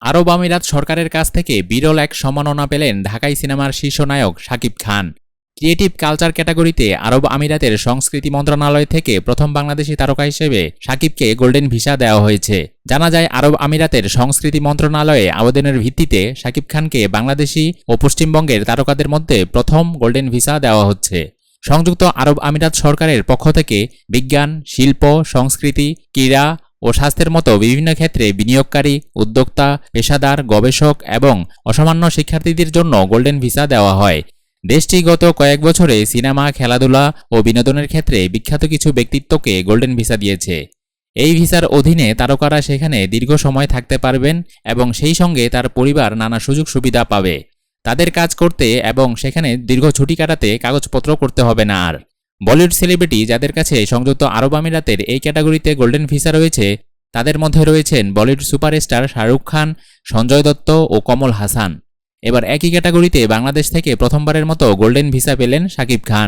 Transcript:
আরব আমিরাত সরকারের কাছ থেকে বিরল এক সম্মাননা পেলেন ঢাকাই সিনেমার শীর্ষ নায়ক শাকিব খান। ক্রিয়েটিভ কালচার ক্যাটাগরিতে আরব আমিরাতের সংস্কৃতি মন্ত্রণালয় থেকে প্রথম বাংলাদেশি তারকা হিসেবে শাকিবকে গোল্ডেন ভিসা দেওয়া হয়েছে। জানা যায়, আরব আমিরাতের সংস্কৃতি মন্ত্রণালয়ে আবেদনের ভিত্তিতে শাকিব খানকে বাংলাদেশি ও পশ্চিমবঙ্গের তারকাদের মধ্যে প্রথম গোল্ডেন ভিসা দেওয়া হচ্ছে। সংযুক্ত আরব আমিরাত সরকারের পক্ষ থেকে বিজ্ঞান, শিল্প, সংস্কৃতি, ক্রীড়া ও স্বাস্থ্যের মতো বিভিন্ন ক্ষেত্রে বিনিয়োগকারী, উদ্যোক্তা, পেশাদার, গবেষক এবং অসামান্য শিক্ষার্থীদের জন্য গোল্ডেন ভিসা দেওয়া হয়। দেশটি গত কয়েক বছরে সিনেমা, খেলাধুলা ও বিনোদনের ক্ষেত্রে বিখ্যাত কিছু ব্যক্তিত্বকে গোল্ডেন ভিসা দিয়েছে। এই ভিসার অধীনে তারকারা সেখানে দীর্ঘ সময় থাকতে পারবেন এবং সেই সঙ্গে তার পরিবার নানা সুযোগ সুবিধা পাবে। তাদের কাজ করতে এবং সেখানে দীর্ঘ ছুটি কাটাতে কাগজপত্র করতে হবে না আর। বলিউড সেলিব্রিটি যাদের কাছে সংযুক্ত আরব আমিরাতের এই ক্যাটাগরিতে গোল্ডেন ভিসা রয়েছে, তাদের মধ্যে রয়েছেন বলিউড সুপারস্টার শাহরুখ খান, সঞ্জয় দত্ত ও কমল হাসান। এবার একই ক্যাটাগরিতে বাংলাদেশ থেকে প্রথমবারের মতো গোল্ডেন ভিসা পেলেন শাকিব খান।